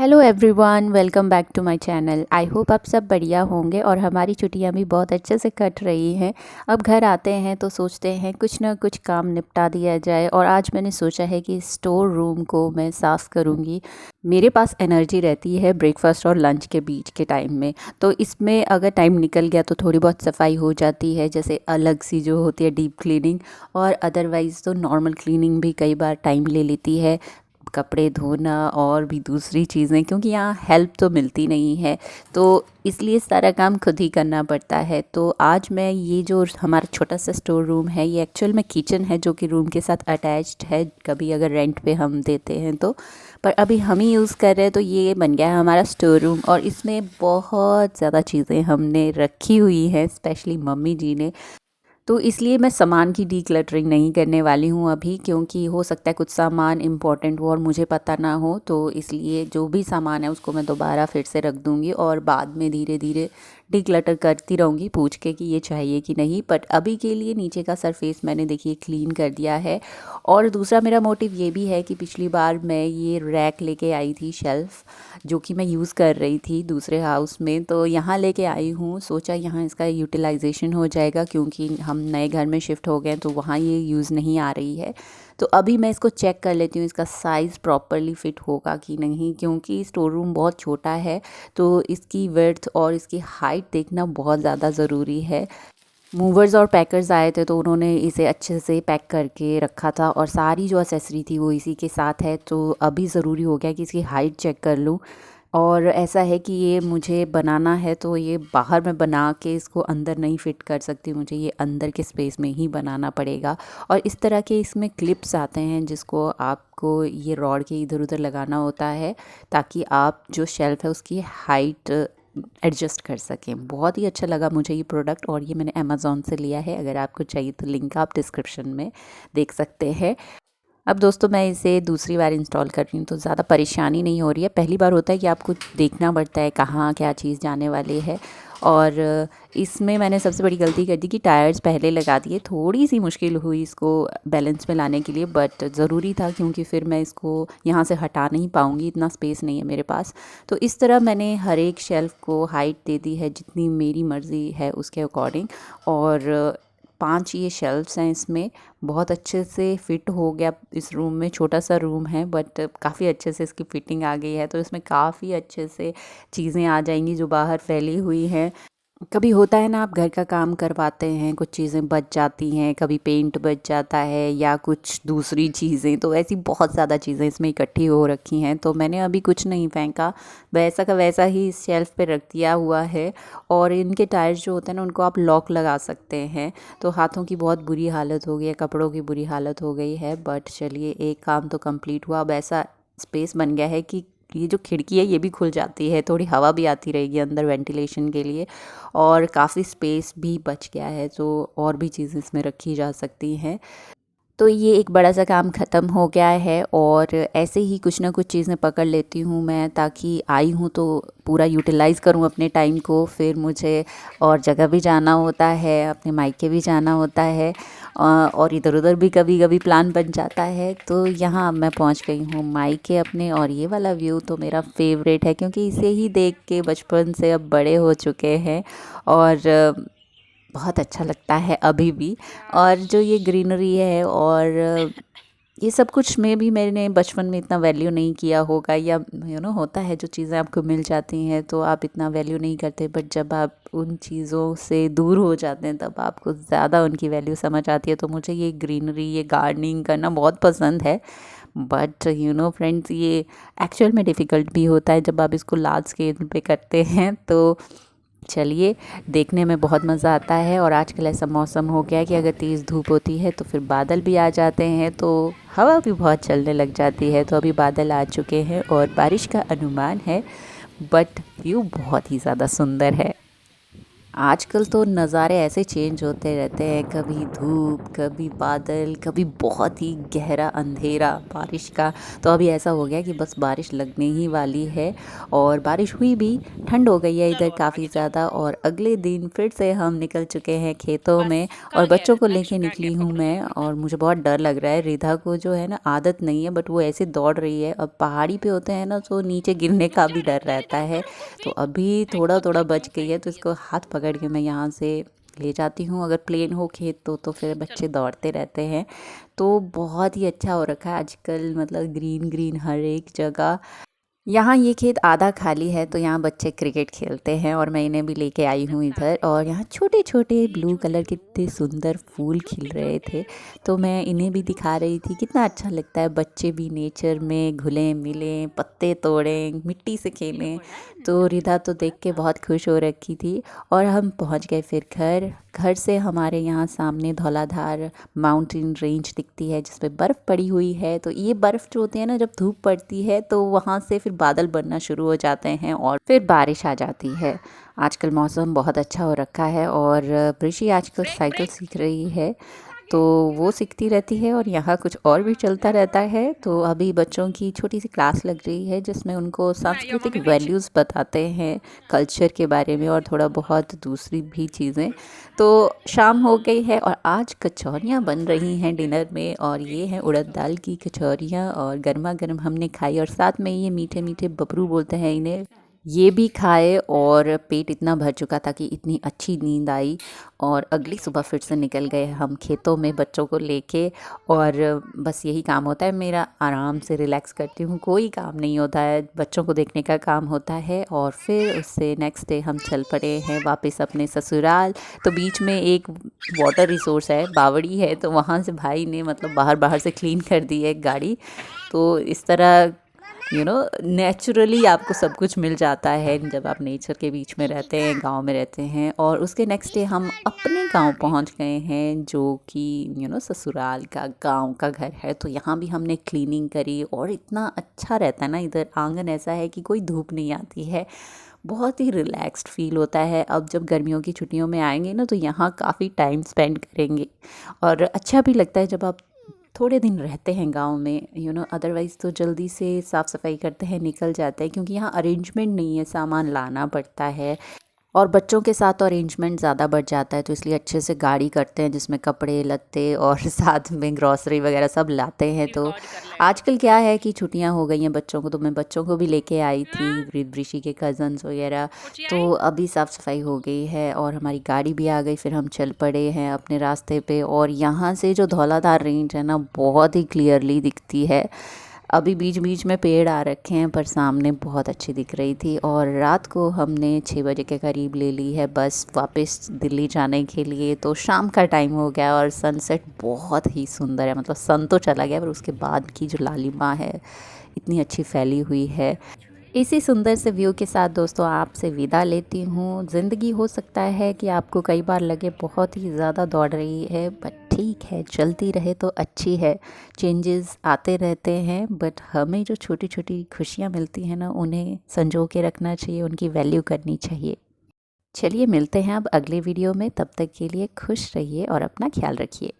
Hello everyone, welcome back to my channel. I hope आप सब बढ़िया होंगे और हमारी छुट्टियां भी बहुत अच्छे से कट रही हैं। अब घर आते हैं तो सोचते हैं कुछ ना कुछ काम निपटा दिया जाए और आज मैंने सोचा है कि स्टोर रूम को मैं साफ़ करूंगी। मेरे पास एनर्जी रहती है ब्रेकफास्ट और लंच के बीच के टाइम में, तो इसमें अगर टाइम निकल गया तो थोड़ी बहुत सफाई हो जाती है, जैसे अलग सी जो होती है डीप क्लीनिंग। और अदरवाइज़ तो नॉर्मल क्लीनिंग भी कई बार टाइम ले लेती है, कपड़े धोना और भी दूसरी चीज़ें, क्योंकि यहाँ हेल्प तो मिलती नहीं है, तो इसलिए सारा काम खुद ही करना पड़ता है। तो आज मैं ये जो हमारा छोटा सा स्टोर रूम है, ये एक्चुअल में किचन है जो कि रूम के साथ अटैच्ड है, कभी अगर रेंट पे हम देते हैं तो। पर अभी हम ही यूज़ कर रहे हैं, तो ये बन गया है हमारा स्टोर रूम। और इसमें बहुत ज़्यादा चीज़ें हमने रखी हुई हैं, स्पेशली मम्मी जी ने। तो इसलिए मैं सामान की डीक्लटरिंग नहीं करने वाली हूँ अभी, क्योंकि हो सकता है कुछ सामान इम्पोर्टेंट हो और मुझे पता ना हो, तो इसलिए जो भी सामान है उसको मैं दोबारा फिर से रख दूँगी और बाद में धीरे धीरे डीक्लटर करती रहूँगी पूछ के कि ये चाहिए कि नहीं। बट अभी के लिए नीचे का सरफेस मैंने देखिए क्लीन कर दिया है। और दूसरा मेरा मोटिव ये भी है कि पिछली बार मैं ये रैक लेके आई थी, शेल्फ़, जो कि मैं यूज़ कर रही थी दूसरे हाउस में, तो यहाँ लेके आई हूँ। सोचा यहाँ इसका यूटिलाइजेशन हो जाएगा, क्योंकि हम नए घर में शिफ्ट हो गए हैं तो वहाँ ये यूज़ नहीं आ रही है। तो अभी मैं इसको चेक कर लेती हूँ इसका साइज़ प्रॉपरली फ़िट होगा कि नहीं, क्योंकि स्टोर रूम बहुत छोटा है, तो इसकी विड्थ और इसकी हाइट देखना बहुत ज़्यादा ज़रूरी है। मूवर्स और पैकर्स आए थे तो उन्होंने इसे अच्छे से पैक करके रखा था और सारी जो एक्सेसरी थी वो इसी के साथ है, तो अभी ज़रूरी हो गया कि इसकी हाइट चेक कर लूँ। और ऐसा है कि ये मुझे बनाना है, तो ये बाहर में बना के इसको अंदर नहीं फ़िट कर सकती, मुझे ये अंदर के स्पेस में ही बनाना पड़ेगा। और इस तरह के इसमें क्लिप्स आते हैं जिसको आपको ये रॉड के इधर उधर लगाना होता है, ताकि आप जो शेल्फ़ है उसकी हाइट एडजस्ट कर सकें। बहुत ही अच्छा लगा मुझे ये प्रोडक्ट, और ये मैंने अमेज़ॉन से लिया है। अगर आपको चाहिए तो लिंक आप डिस्क्रिप्शन में देख सकते हैं। अब दोस्तों मैं इसे दूसरी बार इंस्टॉल कर रही हूँ, तो ज़्यादा परेशानी नहीं हो रही है। पहली बार होता है कि आपको देखना पड़ता है कहाँ क्या चीज़ जाने वाली है। और इसमें मैंने सबसे बड़ी गलती कर दी कि टायर्स पहले लगा दिए। थोड़ी सी मुश्किल हुई इसको बैलेंस में लाने के लिए, बट ज़रूरी था, क्योंकि फिर मैं इसको यहाँ से हटा नहीं पाऊँगी, इतना स्पेस नहीं है मेरे पास। तो इस तरह मैंने हर एक शेल्फ़ को हाइट दे दी है जितनी मेरी मर्ज़ी है उसके अकॉर्डिंग। और 5 ये शेल्फ्स हैं, इसमें बहुत अच्छे से फ़िट हो गया। इस रूम में छोटा सा रूम है, बट काफ़ी अच्छे से इसकी फ़िटिंग आ गई है, तो इसमें काफ़ी अच्छे से चीज़ें आ जाएंगी जो बाहर फैली हुई हैं। कभी होता है ना, आप घर का काम करवाते हैं, कुछ चीज़ें बच जाती हैं, कभी पेंट बच जाता है या कुछ दूसरी चीज़ें, तो ऐसी बहुत ज़्यादा चीज़ें इसमें इकट्ठी हो रखी हैं। तो मैंने अभी कुछ नहीं फेंका, वैसा का वैसा ही इस शेल्फ़ पे रख दिया हुआ है। और इनके टायर्स जो होते हैं ना, उनको आप लॉक लगा सकते हैं। तो हाथों की बहुत बुरी हालत हो गई है, कपड़ों की बुरी हालत हो गई है, बट चलिए एक काम तो कंप्लीट हुआ। अब ऐसा स्पेस बन गया है कि ये जो खिड़की है ये भी खुल जाती है, थोड़ी हवा भी आती रहेगी अंदर वेंटिलेशन के लिए, और काफ़ी स्पेस भी बच गया है, तो और भी चीज़ें इसमें रखी जा सकती हैं। तो ये एक बड़ा सा काम ख़त्म हो गया है। और ऐसे ही कुछ ना कुछ चीज़ें पकड़ लेती हूँ मैं, ताकि आई हूँ तो पूरा यूटिलाइज़ करूँ अपने टाइम को। फिर मुझे और जगह भी जाना होता है, अपने मायके भी जाना होता है, और इधर उधर भी कभी कभी प्लान बन जाता है। तो यहाँ अब मैं पहुँच गई हूँ मायके अपने, और ये वाला व्यू तो मेरा फेवरेट है, क्योंकि इसे ही देख के बचपन से अब बड़े हो चुके हैं, और बहुत अच्छा लगता है अभी भी। और जो ये ग्रीनरी है और ये सब कुछ में भी मैंने बचपन में इतना वैल्यू नहीं किया होगा, या होता है जो चीज़ें आपको मिल जाती हैं तो आप इतना वैल्यू नहीं करते, बट जब आप उन चीज़ों से दूर हो जाते हैं तब आपको ज़्यादा उनकी वैल्यू समझ आती है। तो मुझे ये ग्रीनरी, ये गार्डनिंग करना बहुत पसंद है। बट फ्रेंड्स, ये एक्चुअल में डिफ़िकल्ट भी होता है जब आप इसको लार्ज स्केल पे करते हैं। तो चलिए, देखने में बहुत मज़ा आता है। और आजकल ऐसा मौसम हो गया है कि अगर तेज़ धूप होती है तो फिर बादल भी आ जाते हैं, तो हवा भी बहुत चलने लग जाती है। तो अभी बादल आ चुके हैं और बारिश का अनुमान है, बट व्यू बहुत ही ज़्यादा सुंदर है। आजकल तो नज़ारे ऐसे चेंज होते रहते हैं, कभी धूप, कभी बादल, कभी बहुत ही गहरा अंधेरा बारिश का। तो अभी ऐसा हो गया कि बस बारिश लगने ही वाली है और बारिश हुई भी, ठंड हो गई है इधर काफ़ी ज़्यादा। और अगले दिन फिर से हम निकल चुके हैं खेतों में और बच्चों को लेके निकली हूँ मैं। और मुझे बहुत डर लग रहा है, रिधा को जो है ना आदत नहीं है, बट वो ऐसे दौड़ रही है। अब पहाड़ी पे होते हैं ना तो नीचे गिरने का भी डर रहता है। तो अभी थोड़ा थोड़ा बच गई है, तो इसको हाथ पकड़ के मैं यहाँ से ले जाती हूँ। अगर प्लेन हो खेत तो फिर बच्चे दौड़ते रहते हैं। तो बहुत ही अच्छा हो रखा है आजकल, मतलब ग्रीन ग्रीन हर एक जगह। यहाँ ये खेत आधा खाली है, तो यहाँ बच्चे क्रिकेट खेलते हैं और मैं इन्हें भी लेके आई हूँ इधर। और यहाँ छोटे छोटे ब्लू कलर के इतने सुंदर फूल खिल रहे थे, तो मैं इन्हें भी दिखा रही थी। कितना अच्छा लगता है, बच्चे भी नेचर में घुलें मिलें, पत्ते तोड़ें, मिट्टी से खेलें। तो रिधा तो देख के बहुत खुश हो रखी थी। और हम पहुँच गए फिर घर। घर से हमारे यहाँ सामने धौलाधार माउंटेन रेंज दिखती है जिस पे बर्फ़ पड़ी हुई है। तो ये बर्फ़ जो होती है ना, जब धूप पड़ती है तो वहाँ से फिर बादल बनना शुरू हो जाते हैं और फिर बारिश आ जाती है। आजकल मौसम बहुत अच्छा हो रखा है और प्रिशी आजकल साइकिल सीख रही है, तो वो सीखती रहती है और यहाँ कुछ और भी चलता रहता है। तो अभी बच्चों की छोटी सी क्लास लग रही है जिसमें उनको सांस्कृतिक वैल्यूज़ बताते हैं, कल्चर के बारे में और थोड़ा बहुत दूसरी भी चीज़ें। तो शाम हो गई है और आज कचौरियाँ बन रही हैं डिनर में, और ये हैं उड़द दाल की कचौरियाँ और गर्मा गर्म हमने खाई। और साथ में ये मीठे मीठे बबरू बोलते हैं इन्हें, ये भी खाए और पेट इतना भर चुका था कि इतनी अच्छी नींद आई। और अगली सुबह फिर से निकल गए हम खेतों में बच्चों को लेके। और बस यही काम होता है मेरा, आराम से रिलैक्स करती हूँ, कोई काम नहीं होता है, बच्चों को देखने का काम होता है। और फिर उससे नेक्स्ट डे हम चल पड़े हैं वापस अपने ससुराल। तो बीच में एक वाटर रिसोर्स है, बावड़ी है, तो वहाँ से भाई ने मतलब बाहर बाहर से क्लीन कर दी है गाड़ी। तो इस तरह नेचुरली आपको सब कुछ मिल जाता है जब आप नेचर के बीच में रहते हैं, गांव में रहते हैं। और उसके नेक्स्ट डे हम अपने गांव पहुंच गए हैं, जो कि ससुराल का गांव का घर है। तो यहाँ भी हमने क्लीनिंग करी और इतना अच्छा रहता है ना, इधर आंगन ऐसा है कि कोई धूप नहीं आती है, बहुत ही रिलैक्स्ड फील होता है। अब जब गर्मियों की छुट्टियों में आएंगे ना तो यहाँ काफ़ी टाइम स्पेंड करेंगे और अच्छा भी लगता है जब आप थोड़े दिन रहते हैं गांव में। अदरवाइज़ तो जल्दी से साफ़ सफाई करते हैं निकल जाते हैं, क्योंकि यहाँ अरेंजमेंट नहीं है, सामान लाना पड़ता है और बच्चों के साथ तो अरेंजमेंट ज़्यादा बढ़ जाता है। तो इसलिए अच्छे से गाड़ी करते हैं जिसमें कपड़े लत्ते और साथ में ग्रॉसरी वगैरह सब लाते हैं। तो आजकल क्या है कि छुट्टियां हो गई हैं बच्चों को, तो मैं बच्चों को भी लेके आई थी, ऋषि के कज़न्स वगैरह। तो अभी साफ़ सफाई हो गई है और हमारी गाड़ी भी आ गई, फिर हम चल पड़े हैं अपने रास्ते पे। और यहाँ से जो धौलाधार रेंज है ना, बहुत ही क्लियरली दिखती है। अभी बीच बीच में पेड़ आ रखे हैं पर सामने बहुत अच्छी दिख रही थी। और रात को हमने 6 बजे के करीब ले ली है बस वापस दिल्ली जाने के लिए। तो शाम का टाइम हो गया और सनसेट बहुत ही सुंदर है, मतलब सन तो चला गया पर उसके बाद की जो लालिमा है इतनी अच्छी फैली हुई है। इसी सुंदर से व्यू के साथ दोस्तों आपसे विदा लेती हूँ। ज़िंदगी हो सकता है कि आपको कई बार लगे बहुत ही ज़्यादा दौड़ रही है, बट ठीक है, चलती रहे तो अच्छी है। चेंजेस आते रहते हैं, बट हमें जो छोटी छोटी खुशियाँ मिलती हैं ना, उन्हें संजो के रखना चाहिए, उनकी वैल्यू करनी चाहिए। चलिए मिलते हैं अब अगले वीडियो में, तब तक के लिए खुश रहिए और अपना ख्याल रखिए।